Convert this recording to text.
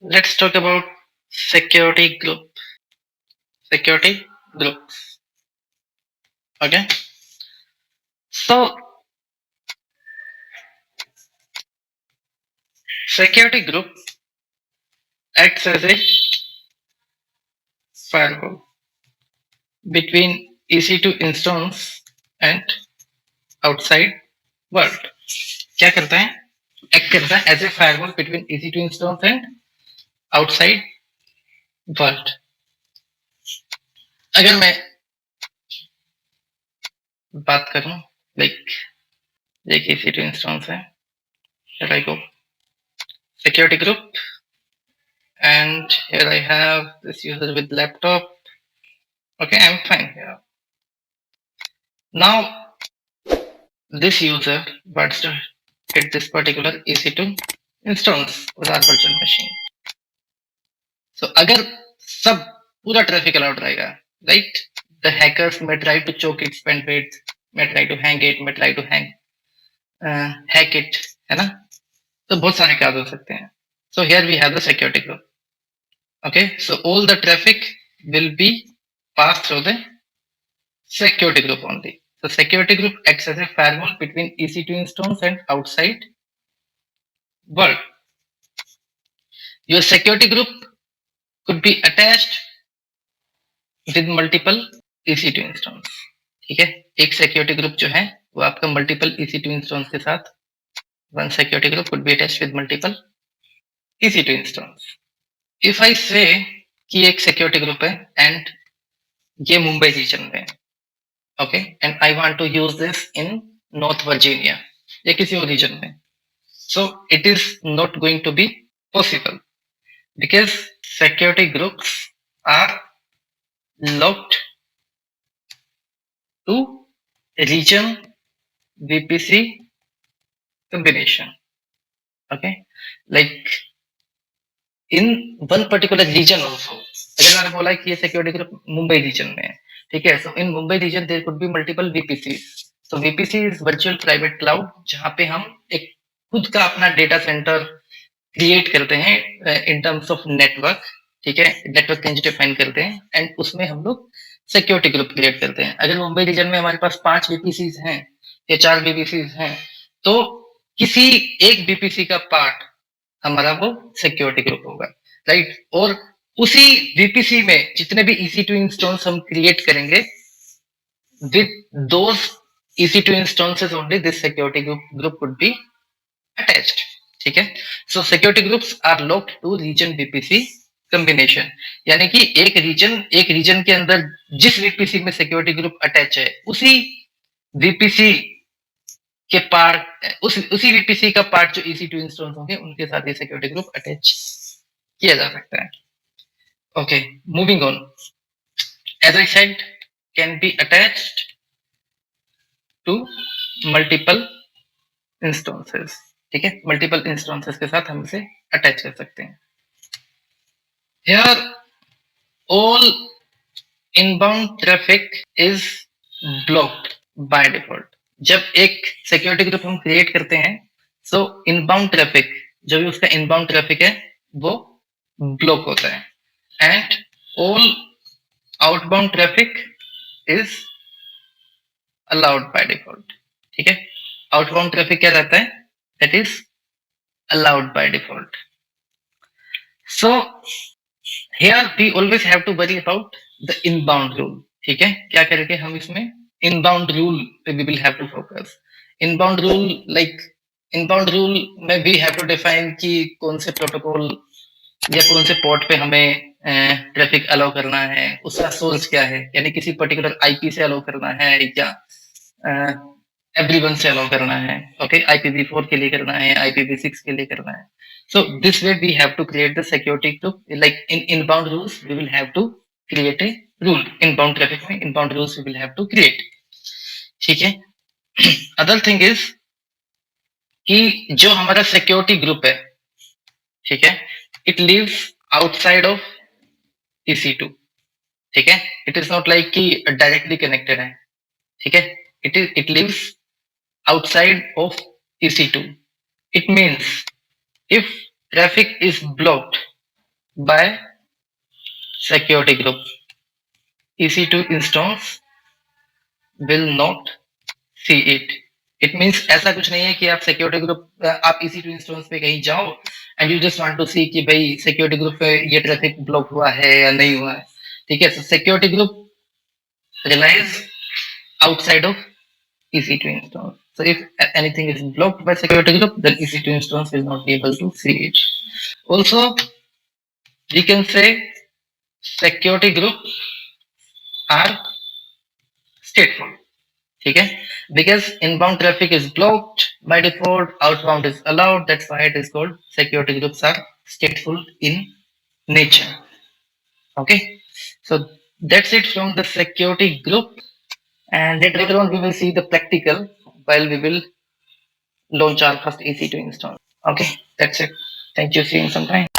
Let's talk about security group. Security groups. Okay. So security group acts as a firewall between EC2 instance and outside world. क्या करता है? Act करता है as a firewall between EC2 instance and outside world. अगर मैं बात करूं like एक EC2 instance है, here I go security group, and here I have this user with laptop. Okay, I'm fine here. Now this user wants to hit this particular EC2 instance with our virtual machine. So अगर सब पूरा traffic allowed रहेगा, right? The hackers may try to choke its bandwidth, may try to hang it, may try to hack it, है ना? तो बहुत सारे काम हो सकते हैं. So here we have the security group. Okay, so all the traffic will be passed through the security group only. So security group acts as a firewall between EC2 instance and outside world. Your security group could be attached with multiple EC2 instance. ठीक है, एक security group जो है वो आपका multiple EC2 instance के साथ, one security group could be attached with multiple EC2 instance. If I say कि एक security group है and ये मुंबई region में, okay, and I want to use this in North Virginia या किसी और region में, so it is not going to be possible because security groups are locked to region VPC combination. Okay, like in one particular region also. अगर मैंने बोला कि ये security group Mumbai region में है, ठीक है, so in Mumbai region there could be multiple VPCs. So VPC is virtual private cloud, जहाँ पे हम एक खुद का अपना data center create करते हैं in terms of network, ठीक है, network range define करते हैं and उसमें हम लोग सिक्योरिटी ग्रुप क्रिएट करते हैं. अगर मुंबई रीजन में हमारे पास 5 VPCs हैं या 4 VPCs हैं, तो किसी एक VPC का पार्ट हमारा वो सिक्योरिटी ग्रुप होगा, राइट? और उसी VPC में जितने भी EC2 इंस्टेंस हम क्रिएट करेंगे, with those EC2 instances only this security group could be attached. ठीक है, so security groups are locked to region VPC combination, यानी कि एक रीजन के अंदर जिस वीपीसी में सिक्योरिटी ग्रुप अटैच है, उसी वीपीसी के पार्ट, उसी वीपीसी का पार्ट जो EC2 इंस्टेंस होंगे उनके साथ ये सिक्योरिटी ग्रुप अटैच किया जा सकता है. Okay, moving on. As I said, can be attached to multiple instances. ठीक है, मल्टीपल इंस्टेंसेस के साथ हम इसे अटैच कर सकते हैं. Here, all inbound traffic is blocked by default. जब एक सिक्योरिटी ग्रुप हम क्रिएट करते हैं, so inbound traffic, जो भी उसका inbound traffic है, वो ब्लॉक होता है, and all outbound traffic is allowed by default. ठीक है, outbound traffic क्या रहता है? That is allowed by default. So here we always have to worry about the inbound rule. ठीक है, क्या करेंगे हम इसमें? inbound rule पे we will have to focus. inbound rule, like inbound rule में we have to define कि कौन से प्रोटोकॉल या कौन से पोर्ट पे हमें ट्रैफिक अलाउ करना है, उसका सोर्स क्या है, यानी किसी पर्टिकुलर आईपी से अलाउ करना है या एवरीवन से अलाउ करना है. ओके, IPv4 के लिए करना है, IPv6 के लिए करना है. So this way we have to create the security group. Like in inbound rules, we will have to create a rule. Inbound traffic में inbound rules we will have to create. ठीक है. Other thing is कि जो हमारा security group है, ठीक है, it lives outside of EC2. ठीक है, it is not like कि directly connected है. ठीक है, it lives outside of EC2. It means if traffic is blocked by security group. EC2 instance will not see it. It means ऐसा कुछ नहीं है कि आप सिक्योरिटी ग्रुप आप EC2 इंस्टेंस पे कहीं जाओ and you just want to see कि भाई सिक्योरिटी ग्रुप पे ये ट्रैफिक ब्लॉक हुआ है या नहीं हुआ है. ठीक है, so security group relies outside of EC2 instance. So if anything is blocked by security group, then EC2 instance will not be able to see it. Also, we can say security group are stateful. ठीक है, because inbound traffic is blocked by default, outbound is allowed. That's why it is called security groups are stateful in nature. Okay, so that's it from the security group, and later on we will see the practical while we will launch our first EC2 instance. Okay, that's it. Thank you. See you in some time.